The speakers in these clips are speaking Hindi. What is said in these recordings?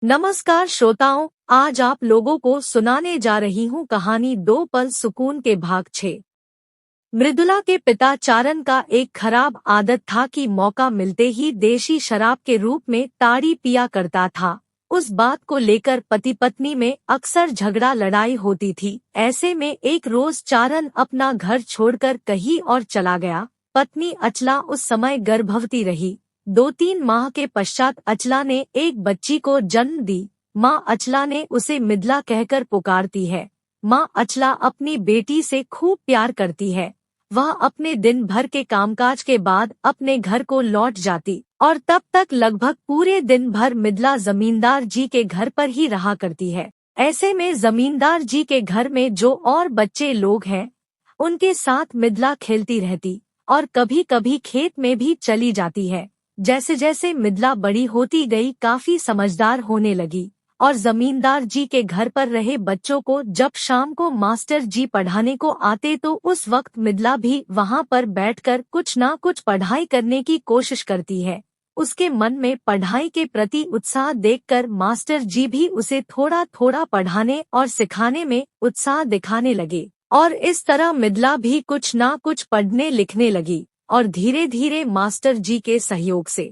नमस्कार श्रोताओं, आज आप लोगों को सुनाने जा रही हूँ कहानी दो पल सुकून के भाग 6। मृदुला के पिता चारण का एक खराब आदत था कि मौका मिलते ही देशी शराब के रूप में ताड़ी पिया करता था। उस बात को लेकर पति पत्नी में अक्सर झगड़ा लड़ाई होती थी। ऐसे में एक रोज चारण अपना घर छोड़कर कहीं और चला गया। पत्नी अचला उस समय गर्भवती रही। 2-3 माह के पश्चात अचला ने एक बच्ची को जन्म दी। माँ अचला ने उसे मिदला कहकर पुकारती है। माँ अचला अपनी बेटी से खूब प्यार करती है। वह अपने दिन भर के कामकाज के बाद अपने घर को लौट जाती और तब तक लगभग पूरे दिन भर मिदला जमींदार जी के घर पर ही रहा करती है। ऐसे में जमींदार जी के घर में जो और बच्चे लोग हैं, उनके साथ मिदला खेलती रहती और कभी कभी खेत में भी चली जाती है। जैसे जैसे मिदला बड़ी होती गई, काफी समझदार होने लगी और जमींदार जी के घर पर रहे बच्चों को जब शाम को मास्टर जी पढ़ाने को आते तो उस वक्त मिदला भी वहां पर बैठकर कुछ ना कुछ पढ़ाई करने की कोशिश करती है। उसके मन में पढ़ाई के प्रति उत्साह देखकर मास्टर जी भी उसे थोड़ा थोड़ा पढ़ाने और सिखाने में उत्साह दिखाने लगे और इस तरह मिदला भी कुछ ना कुछ पढ़ने लिखने लगी और धीरे धीरे मास्टर जी के सहयोग से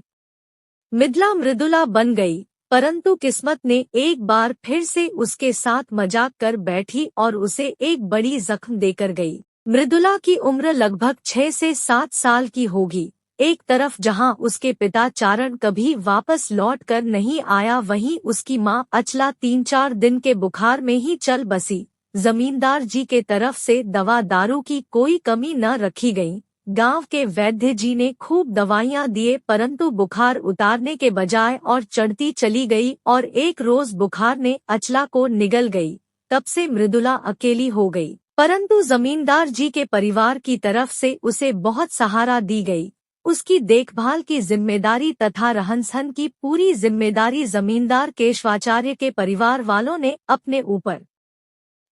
मिदला मृदुला बन गई। परंतु किस्मत ने एक बार फिर से उसके साथ मजाक कर बैठी और उसे एक बड़ी जख्म देकर गई। मृदुला की उम्र लगभग 6 से 7 साल की होगी। एक तरफ जहां उसके पिता चारण कभी वापस लौट कर नहीं आया, वहीं उसकी माँ अचला 3-4 दिन के बुखार में ही चल बसी। जमींदार जी के तरफ से दवा दारू की कोई कमी न रखी गई। गांव के वैद्य जी ने खूब दवाइयां दिए, परंतु बुखार उतारने के बजाय और चढ़ती चली गई और एक रोज बुखार ने अचला को निगल गई। तब से मृदुला अकेली हो गई, परंतु जमींदार जी के परिवार की तरफ से उसे बहुत सहारा दी गई। उसकी देखभाल की जिम्मेदारी तथा रहन-सहन की पूरी जिम्मेदारी जमींदार केशवाचार्य के परिवार वालों ने अपने ऊपर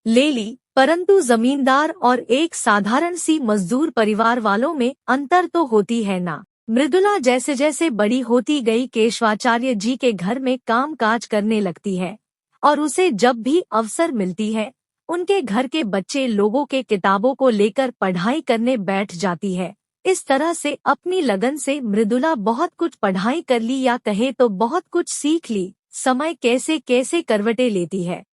ले ली। परंतु जमींदार और एक साधारण सी मजदूर परिवार वालों में अंतर तो होती है ना। मृदुला जैसे जैसे बड़ी होती गई, केशवाचार्य जी के घर में काम काज करने लगती है और उसे जब भी अवसर मिलती है, उनके घर के बच्चे लोगों के किताबों को लेकर पढ़ाई करने बैठ जाती है। इस तरह से अपनी लगन से मृदुला बहुत कुछ पढ़ाई कर ली, या कहे तो बहुत कुछ सीख ली। समय कैसे कैसे करवटें लेती है।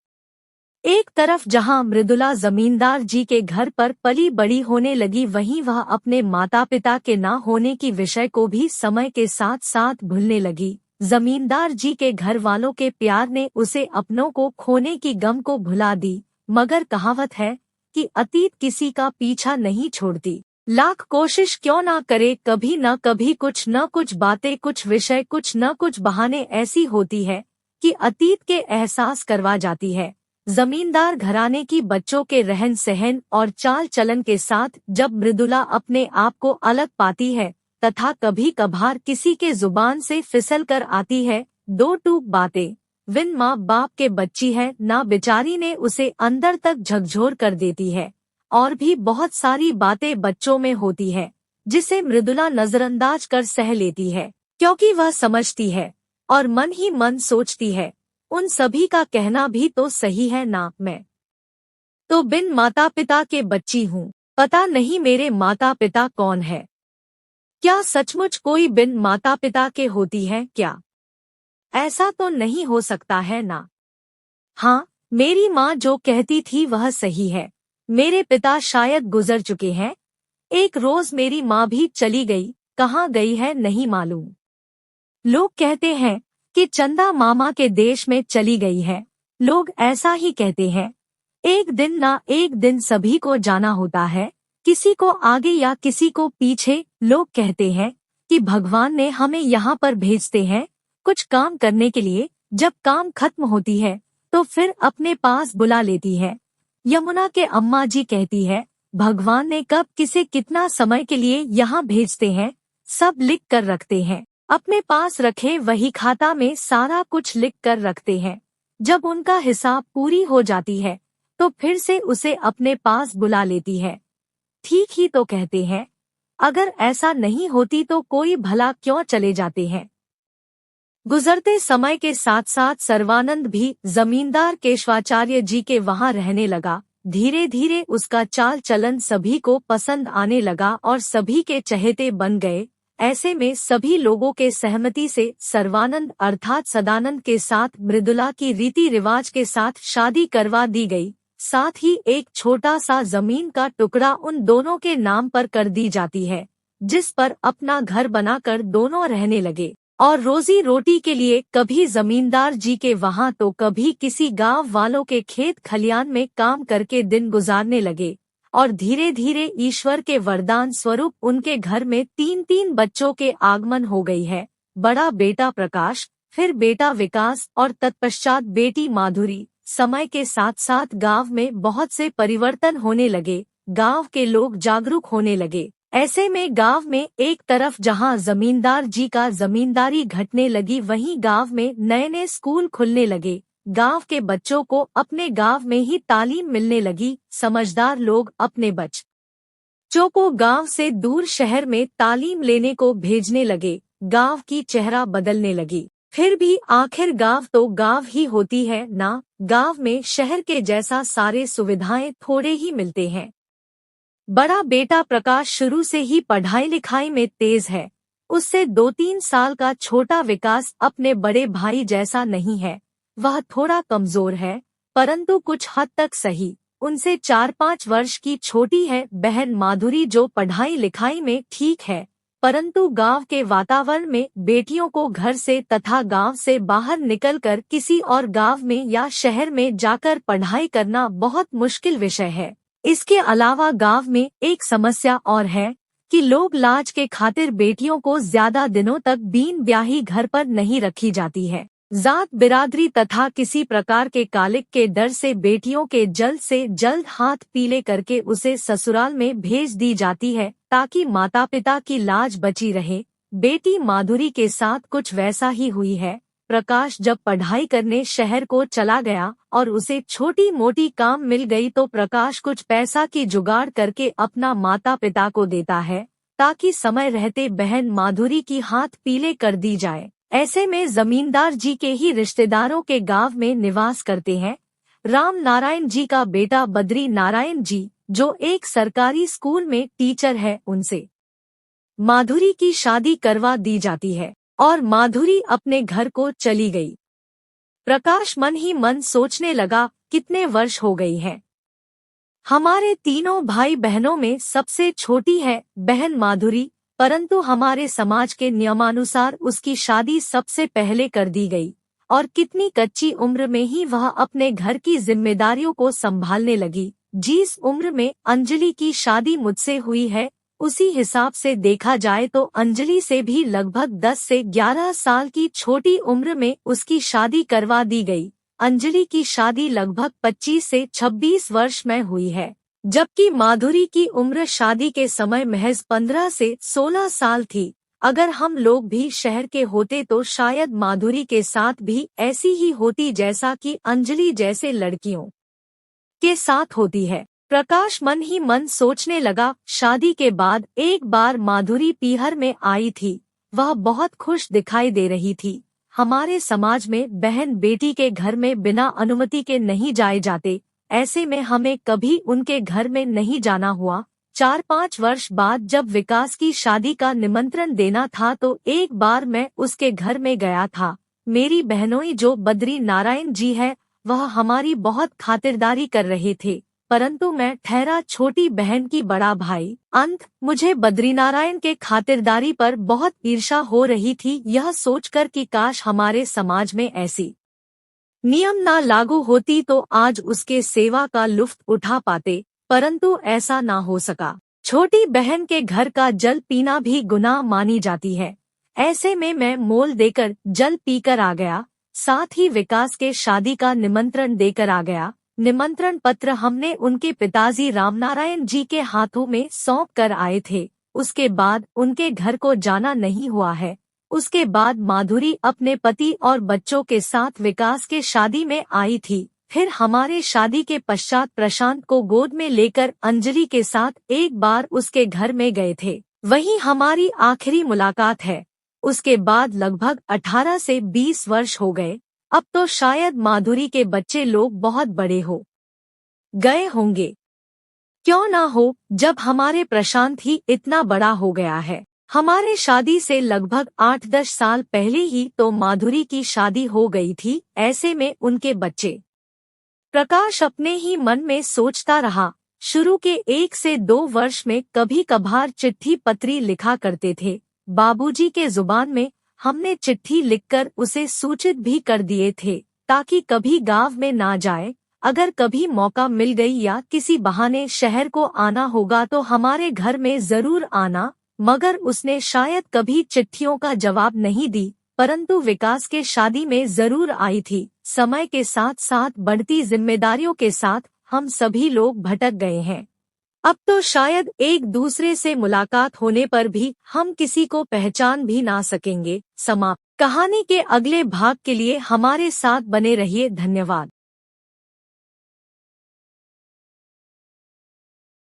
एक तरफ जहां मृदुला जमींदार जी के घर पर पली बड़ी होने लगी, वहीं वह अपने माता पिता के ना होने की विषय को भी समय के साथ साथ भूलने लगी। जमींदार जी के घर वालों के प्यार ने उसे अपनों को खोने की गम को भुला दी। मगर कहावत है कि अतीत किसी का पीछा नहीं छोड़ती। लाख कोशिश क्यों ना करे, कभी न कभी कुछ न कुछ बातें, कुछ विषय, कुछ न कुछ बहाने ऐसी होती है कि अतीत के एहसास करवा जाती है। जमींदार घराने की बच्चों के रहन सहन और चाल चलन के साथ जब मृदुला अपने आप को अलग पाती है तथा कभी कभार किसी के जुबान से फिसल कर आती है दो टूक बातें, विन माँ बाप के बच्ची है ना बेचारी, ने उसे अंदर तक झकझोर कर देती है। और भी बहुत सारी बातें बच्चों में होती है जिसे मृदुला नजरअंदाज कर सह लेती है, क्योंकि वह समझती है और मन ही मन सोचती है, उन सभी का कहना भी तो सही है ना। मैं तो बिन माता पिता के बच्ची हूँ, पता नहीं मेरे माता पिता कौन है। क्या सचमुच कोई बिन माता पिता के होती है क्या? ऐसा तो नहीं हो सकता है ना। हाँ, मेरी माँ जो कहती थी वह सही है। मेरे पिता शायद गुजर चुके हैं। एक रोज मेरी माँ भी चली गई, कहाँ गई है नहीं मालूम। लोग कहते हैं कि चंदा मामा के देश में चली गई है। लोग ऐसा ही कहते हैं। एक दिन ना एक दिन सभी को जाना होता है, किसी को आगे या किसी को पीछे। लोग कहते हैं कि भगवान ने हमें यहाँ पर भेजते हैं कुछ काम करने के लिए। जब काम खत्म होती है तो फिर अपने पास बुला लेती है। यमुना के अम्मा जी कहती है, भगवान ने कब किसे कितना समय के लिए यहाँ भेजते हैं सब लिख कर रखते हैं। अपने पास रखे वही खाता में सारा कुछ लिख कर रखते हैं। जब उनका हिसाब पूरी हो जाती है तो फिर से उसे अपने पास बुला लेती है। ठीक ही तो कहते हैं। अगर ऐसा नहीं होती तो कोई भला क्यों चले जाते हैं। गुजरते समय के साथ साथ सर्वानंद भी जमींदार केशवाचार्य जी के वहां रहने लगा। धीरे धीरे उसका चाल चलन सभी को पसंद आने लगा और सभी के चहेते बन गए। ऐसे में सभी लोगों के सहमति से सर्वानंद अर्थात सदानंद के साथ मृदुला की रीति रिवाज के साथ शादी करवा दी गई। साथ ही एक छोटा सा जमीन का टुकड़ा उन दोनों के नाम पर कर दी जाती है, जिस पर अपना घर बनाकर दोनों रहने लगे और रोजी रोटी के लिए कभी जमींदार जी के वहां तो कभी किसी गांव वालों के खेत खलियान में काम करके दिन गुजारने लगे। और धीरे धीरे ईश्वर के वरदान स्वरूप उनके घर में 3-3 बच्चों के आगमन हो गई है। बड़ा बेटा प्रकाश, फिर बेटा विकास और तत्पश्चात बेटी माधुरी। समय के साथ साथ गांव में बहुत से परिवर्तन होने लगे, गांव के लोग जागरूक होने लगे। ऐसे में गांव में एक तरफ जहां जमींदार जी का जमींदारी घटने लगी, वहीं गांव में नए नए स्कूल खुलने लगे। गांव के बच्चों को अपने गांव में ही तालीम मिलने लगी। समझदार लोग अपने बच्चों को गांव से दूर शहर में तालीम लेने को भेजने लगे। गांव की चेहरा बदलने लगी। फिर भी आखिर गांव तो गांव ही होती है ना। गांव में शहर के जैसा सारे सुविधाएं थोड़े ही मिलते हैं। बड़ा बेटा प्रकाश शुरू से ही पढ़ाई लिखाई में तेज है। उससे 2-3 साल का छोटा विकास अपने बड़े भाई जैसा नहीं है। वह थोड़ा कमजोर है, परंतु कुछ हद तक सही। उनसे 4-5 वर्ष की छोटी है बहन माधुरी, जो पढ़ाई लिखाई में ठीक है, परंतु गांव के वातावरण में बेटियों को घर से तथा गांव से बाहर निकलकर किसी और गांव में या शहर में जाकर पढ़ाई करना बहुत मुश्किल विषय है। इसके अलावा गांव में एक समस्या और है कि लोग लाज के खातिर बेटियों को ज्यादा दिनों तक बिन ब्याही घर पर नहीं रखी जाती है। जात बिरादरी तथा किसी प्रकार के कालिक के डर से बेटियों के जल्द से जल्द हाथ पीले करके उसे ससुराल में भेज दी जाती है, ताकि माता पिता की लाज बची रहे। बेटी माधुरी के साथ कुछ वैसा ही हुई है। प्रकाश जब पढ़ाई करने शहर को चला गया और उसे छोटी मोटी काम मिल गई, तो प्रकाश कुछ पैसा की जुगाड़ करके अपना माता पिता को देता है, ताकि समय रहते बहन माधुरी की हाथ पीले कर दी जाए। ऐसे में जमींदार जी के ही रिश्तेदारों के गांव में निवास करते हैं राम नारायण जी का बेटा बद्री नारायण जी, जो एक सरकारी स्कूल में टीचर है। उनसे माधुरी की शादी करवा दी जाती है और माधुरी अपने घर को चली गई। प्रकाश मन ही मन सोचने लगा, कितने वर्ष हो गई हैं। हमारे तीनों भाई बहनों में सबसे छोटी है बहन माधुरी, परंतु हमारे समाज के नियमानुसार उसकी शादी सबसे पहले कर दी गई और कितनी कच्ची उम्र में ही वह अपने घर की जिम्मेदारियों को संभालने लगी। जिस उम्र में अंजलि की शादी मुझसे हुई है, उसी हिसाब से देखा जाए तो अंजलि से भी लगभग 10 से 11 साल की छोटी उम्र में उसकी शादी करवा दी गई। अंजलि की शादी लगभग 25 से 26 वर्ष में हुई है, जबकि माधुरी की उम्र शादी के समय महज 15 से 16 साल थी। अगर हम लोग भी शहर के होते तो शायद माधुरी के साथ भी ऐसी ही होती जैसा कि अंजलि जैसे लड़कियों के साथ होती है। प्रकाश मन ही मन सोचने लगा। शादी के बाद एक बार माधुरी पीहर में आई थी। वह बहुत खुश दिखाई दे रही थी। हमारे समाज में बहन बेटी के घर में बिना अनुमति के नहीं जाए जाते, ऐसे में हमें कभी उनके घर में नहीं जाना हुआ। 4-5 वर्ष बाद जब विकास की शादी का निमंत्रण देना था तो एक बार मैं उसके घर में गया था। मेरी बहनोई जो बद्री नारायण जी है, वह हमारी बहुत खातिरदारी कर रहे थे, परंतु मैं ठहरा छोटी बहन की बड़ा भाई। मुझे बद्रीनारायण के खातिरदारी पर बहुत ईर्ष्या हो रही थी, यह सोचकर कि काश हमारे समाज में ऐसी नियम ना लागू होती तो आज उसके सेवा का लुत्फ उठा पाते, परंतु ऐसा ना हो सका। छोटी बहन के घर का जल पीना भी गुनाह मानी जाती है। ऐसे में मैं मोल देकर जल पीकर आ गया, साथ ही विकास के शादी का निमंत्रण देकर आ गया। निमंत्रण पत्र हमने उनके पिताजी रामनारायण जी के हाथों में सौंप कर आए थे। उसके बाद उनके घर को जाना नहीं हुआ है। उसके बाद माधुरी अपने पति और बच्चों के साथ विकास के शादी में आई थी। फिर हमारे शादी के पश्चात प्रशांत को गोद में लेकर अंजलि के साथ एक बार उसके घर में गए थे। वही हमारी आखिरी मुलाकात है। उसके बाद लगभग 18 से 20 वर्ष हो गए। अब तो शायद माधुरी के बच्चे लोग बहुत बड़े हो गए होंगे। क्यों ना हो, जब हमारे प्रशांत ही इतना बड़ा हो गया है। हमारे शादी से लगभग 8-10 साल पहले ही तो माधुरी की शादी हो गई थी, ऐसे में उनके बच्चे। प्रकाश अपने ही मन में सोचता रहा। शुरू के 1 से 2 वर्ष में कभी कभार चिट्ठी पत्री लिखा करते थे बाबूजी के जुबान में। हमने चिट्ठी लिखकर उसे सूचित भी कर दिए थे ताकि कभी गांव में ना जाए। अगर कभी मौका मिल गई या किसी बहाने शहर को आना होगा तो हमारे घर में जरूर आना। मगर उसने शायद कभी चिट्ठियों का जवाब नहीं दी, परंतु विकास के शादी में जरूर आई थी। समय के साथ साथ बढ़ती जिम्मेदारियों के साथ हम सभी लोग भटक गए हैं। अब तो शायद एक दूसरे से मुलाकात होने पर भी हम किसी को पहचान भी ना सकेंगे। समाप्त। कहानी के अगले भाग के लिए हमारे साथ बने रहिए। धन्यवाद।